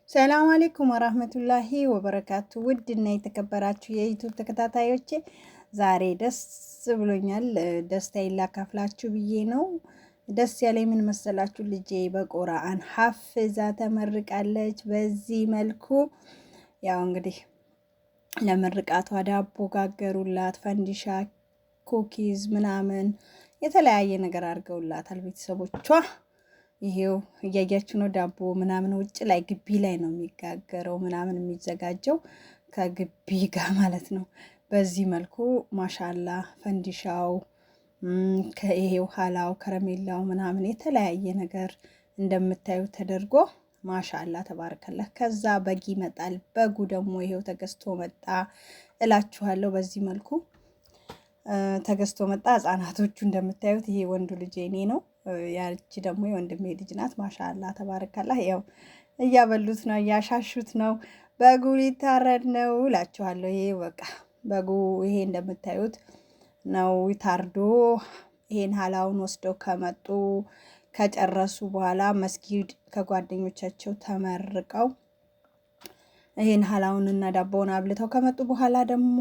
ሰላም አለይኩም ወራህመቱላሂ ወበረካቱ። ውድና የተከበራችሁ የዩቲዩብ ተከታታዮቼ ዛሬ ደስ ብሎኛል። ደስታዬን ላካፍላችሁ ብዬ ነው። ደስ ያለኝ ምን መሰላችሁ? ልጄ በቁርአን ሐፍዛ ተመርቃለች። በዚህ መልኩ ያው እንግዲህ ለምርቃቷ ዳቦ ጋገሩላት፣ ፈንዲሻ፣ ኩኪዝ ምናምን የተለያየ ነገር አድርገውላታል ቤተሰቦቿ። ይሄው እያያችሁ ነው። ዳቦ ምናምን ውጭ ላይ ግቢ ላይ ነው የሚጋገረው ምናምን የሚዘጋጀው ከግቢ ጋር ማለት ነው። በዚህ መልኩ ማሻላ ፈንዲሻው ከይሄው ሀላው ከረሜላው ምናምን የተለያየ ነገር እንደምታዩ ተደርጎ ማሻላ ተባረከላ። ከዛ በግ ይመጣል። በጉ ደግሞ ይሄው ተገዝቶ መጣ እላችኋለሁ። በዚህ መልኩ ተገዝቶ መጣ። ህጻናቶቹ እንደምታዩት ይሄ ወንዱ ልጅ እኔ ነው። ያቺ ደግሞ የወንድሜ ልጅ ናት። ማሻአላ ተባረካላ። ያው እያበሉት ነው፣ እያሻሹት ነው። በጉ ሊታረድ ነው እላችኋለሁ። ይሄ በቃ በጉ ይሄ እንደምታዩት ነው ታርዶ። ይሄን ሀላውን ወስደው ከጨረሱ በኋላ መስጊድ ከጓደኞቻቸው ተመርቀው ይሄን ሀላውንና ዳቦውን አብልተው ከመጡ በኋላ ደግሞ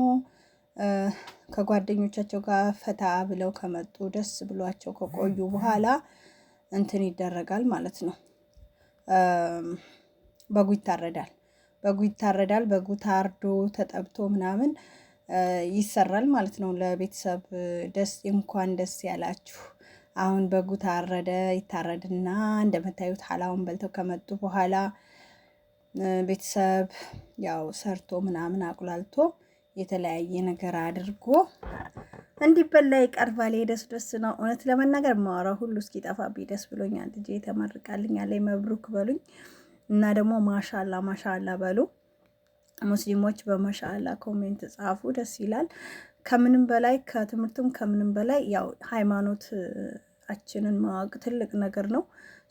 ከጓደኞቻቸው ጋር ፈታ ብለው ከመጡ ደስ ብሏቸው ከቆዩ በኋላ እንትን ይደረጋል ማለት ነው። በጉ ይታረዳል። በጉ ታርዶ ተጠብቶ ምናምን ይሰራል ማለት ነው። ለቤተሰብ እንኳን ደስ ያላችሁ። አሁን በጉ ታረደ። ይታረድና እንደምታዩት ሀላውን በልተው ከመጡ በኋላ ቤተሰብ ያው ሰርቶ ምናምን አቁላልቶ የተለያየ ነገር አድርጎ እንዲበላ ይቀርባል። ደስ ደስ ነው። እውነት ለመናገር ማወራው ሁሉ እስኪጠፋብኝ ደስ ብሎኛል። ልጄ ተመርቃልኛል። መብሩክ በሉኝ እና ደግሞ ማሻላ ማሻላ በሉ። ሙስሊሞች በማሻላ ኮሜንት ጻፉ። ደስ ይላል። ከምንም በላይ ከትምህርትም ከምንም በላይ ያው ሃይማኖታችንን ማወቅ ትልቅ ነገር ነው።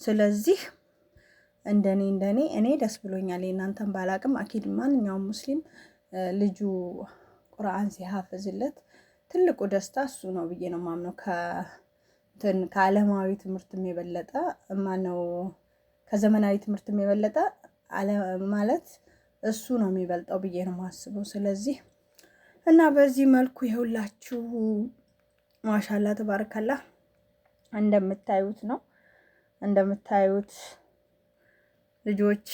ስለዚህ እንደኔ እኔ ደስ ብሎኛል። የእናንተን ባላቅም አኪድ ማንኛውም ሙስሊም ልጁ ቁርአን ሲሐፍዝለት ትልቁ ደስታ እሱ ነው ብዬ ነው ማምነው። ከዓለማዊ ትምህርትም የበለጠ ማነው ከዘመናዊ ትምህርትም የበለጠ ማለት እሱ ነው የሚበልጠው ብዬ ነው ማስበው። ስለዚህ እና በዚህ መልኩ ይኸውላችሁ ማሻላ ተባረካላ እንደምታዩት ነው። እንደምታዩት ልጆች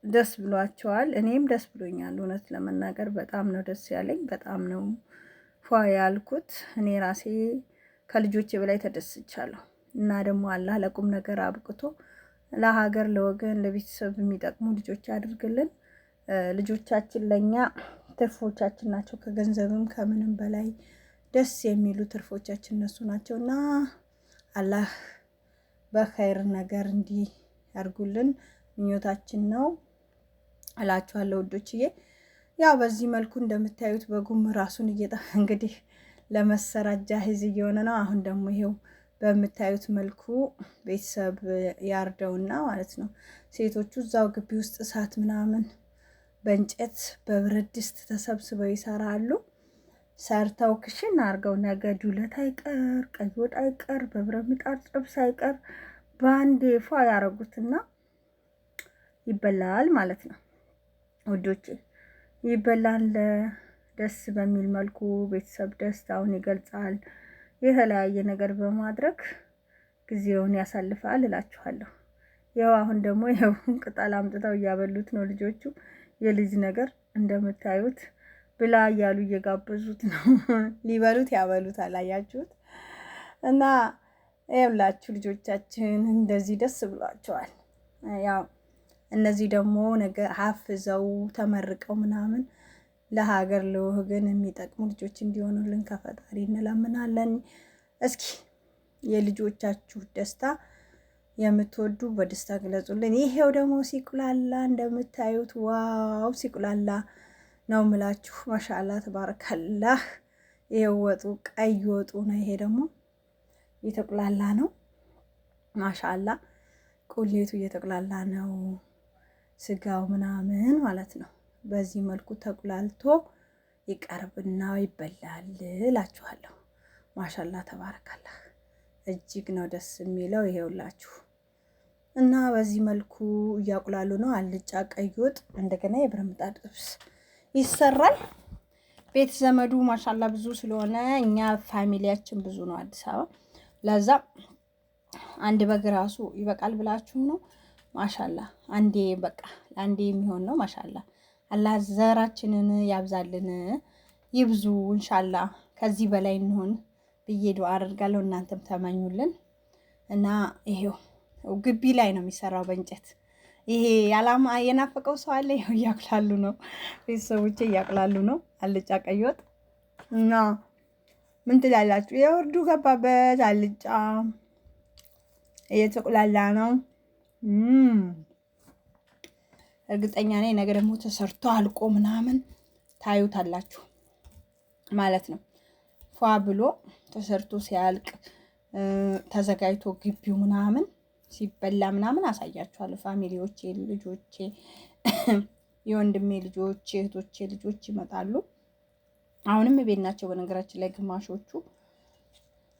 ደስ ብሏቸዋል። እኔም ደስ ብሎኛል። እውነት ለመናገር በጣም ነው ደስ ያለኝ። በጣም ነው ፏ ያልኩት። እኔ ራሴ ከልጆቼ በላይ ተደስቻለሁ። እና ደግሞ አላህ ለቁም ነገር አብቅቶ ለሀገር፣ ለወገን፣ ለቤተሰብ የሚጠቅሙ ልጆች ያድርግልን። ልጆቻችን ለኛ ትርፎቻችን ናቸው። ከገንዘብም ከምንም በላይ ደስ የሚሉ ትርፎቻችን እነሱ ናቸው እና አላህ በኸይር ነገር እንዲህ ያርጉልን ምኞታችን ነው እላችኋለሁ ውዶችዬ። ያው በዚህ መልኩ እንደምታዩት በጉም ራሱን እንግዲህ ለመሰራት ጃሂዝ እየሆነ ነው። አሁን ደግሞ ይሄው በምታዩት መልኩ ቤተሰብ ያርደውና ማለት ነው። ሴቶቹ እዛው ግቢ ውስጥ እሳት ምናምን በእንጨት በብረት ድስት ተሰብስበው ይሰራሉ። ሰርተው ክሽን አድርገው ነገ ዱለት አይቀር፣ ቀይ ወጥ አይቀር፣ በብረት ምጣድ ጥብስ አይቀር በአንዴ ፏ ያረጉትና ይበላል ማለት ነው ውዶቼ። ይበላል ደስ በሚል መልኩ ቤተሰብ ደስታውን ይገልጻል። የተለያየ ነገር በማድረግ ጊዜውን ያሳልፋል እላችኋለሁ። ያው አሁን ደግሞ ያው ቅጠል አምጥተው እያበሉት ነው ልጆቹ። የልጅ ነገር እንደምታዩት ብላ እያሉ እየጋበዙት ነው። ሊበሉት ያበሉታል። አያችሁት? እና ይኸውላችሁ ልጆቻችን እንደዚህ ደስ ብሏቸዋል። ያው እነዚህ ደግሞ ነገ ሐፍዘው ተመርቀው ምናምን ለሀገር ለወገን የሚጠቅሙ ልጆች እንዲሆኑልን ከፈጣሪ እንለምናለን። እስኪ የልጆቻችሁ ደስታ የምትወዱ በደስታ ግለጹልን። ይሄው ደግሞ ሲቁላላ እንደምታዩት ዋው ሲቁላላ ነው ምላችሁ። ማሻአላ ተባረካላህ። ይሄው ወጡ ቀይ ወጡ ነው። ይሄ ደግሞ እየተቁላላ ነው። ማሻአላ ቁሌቱ እየተቁላላ ነው። ስጋው ምናምን ማለት ነው። በዚህ መልኩ ተቁላልቶ ይቀርብና ይበላል እላችኋለሁ። ማሻአላ ተባረካላህ። እጅግ ነው ደስ የሚለው። ይሄውላችሁ እና በዚህ መልኩ እያቁላሉ ነው። አልጫ ቀይ ወጥ እንደገና የብረት ምጣድ ጥብስ ይሰራል። ቤት ዘመዱ ማሻላ ብዙ ስለሆነ እኛ ፋሚሊያችን ብዙ ነው አዲስ አበባ። ለዛ አንድ በግ ራሱ ይበቃል ብላችሁ ነው። ማሻላ አንዴ በቃ አንዴ የሚሆን ነው። ማሻላ አላህ ዘራችንን ያብዛልን፣ ይብዙ ኢንሻአላ ከዚህ በላይ እንሆን ብዬ ዱአ አደርጋለሁ። እናንተም ተመኙልን እና ይሄው ግቢ ላይ ነው የሚሰራው በእንጨት። ይሄ ያላማ የናፈቀው ሰው አለ። ይሄው እያቁላሉ ነው ቤተሰቦቼ፣ እያቁላሉ ነው አልጫ ቀይ ወጥ እና ምን ትላላችሁ? የወርዱ ገባበት አልጫ እየተቁላላ ነው። እርግጠኛ ነኝ ነገ ደግሞ ተሰርቶ አልቆ ምናምን ታዩታላችሁ ማለት ነው። ፏ ብሎ ተሰርቶ ሲያልቅ ተዘጋጅቶ ግቢው ምናምን ሲበላ ምናምን አሳያችኋለሁ። ፋሚሊዎቼ፣ ልጆቼ፣ የወንድሜ ልጆች፣ እህቶቼ ልጆች ይመጣሉ። አሁንም ቤት ናቸው በነገራችን ላይ ግማሾቹ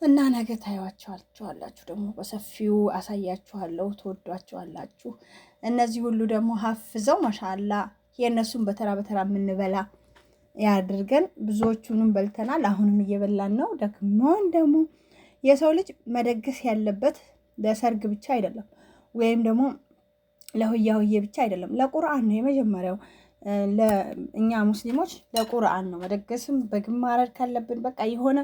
እና ነገ ታዩዋቸዋላችሁ። ደግሞ በሰፊው አሳያችኋለሁ። ትወዷቸዋላችሁ። እነዚህ ሁሉ ደግሞ ሀፍዘው ማሻአላ የእነሱን በተራ በተራ የምንበላ ያድርገን። ብዙዎቹንም በልተናል። አሁንም እየበላን ነው። ደግሞ የሰው ልጅ መደገስ ያለበት ለሰርግ ብቻ አይደለም፣ ወይም ደግሞ ለሆያ ሆዬ ብቻ አይደለም። ለቁርአን ነው የመጀመሪያው። ለእኛ ሙስሊሞች ለቁርአን ነው መደገስም። በግማረድ ካለብን በቃ የሆነ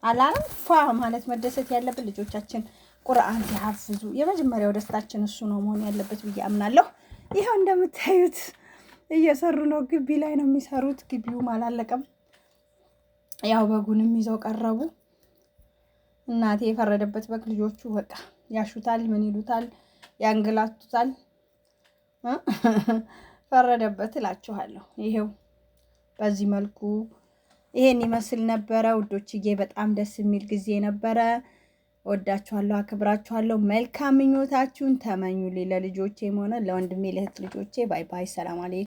አላለም ፏ ማለት መደሰት ያለብን ልጆቻችን ቁርአን ሲሐፍዙ የመጀመሪያው ደስታችን እሱ ነው መሆን ያለበት ብዬ አምናለሁ። ይኸው እንደምታዩት እየሰሩ ነው። ግቢ ላይ ነው የሚሰሩት። ግቢውም አላለቀም። ያው በጉንም ይዘው ቀረቡ። እናቴ የፈረደበት በግ ልጆቹ በቃ ያሹታል፣ ምን ይሉታል፣ ያንገላቱታል። ፈረደበት እላችኋለሁ። ይሄው በዚህ መልኩ ይሄን ይመስል ነበረ ውዶችዬ። በጣም ደስ የሚል ጊዜ ነበረ። ወዳችኋለሁ፣ አክብራችኋለሁ። መልካም ምኞታችሁን ተመኙልኝ ለልጆቼም ሆነ ለወንድሜ ለእህት ልጆቼ። ባይ ባይ። ሰላም አለይኩም።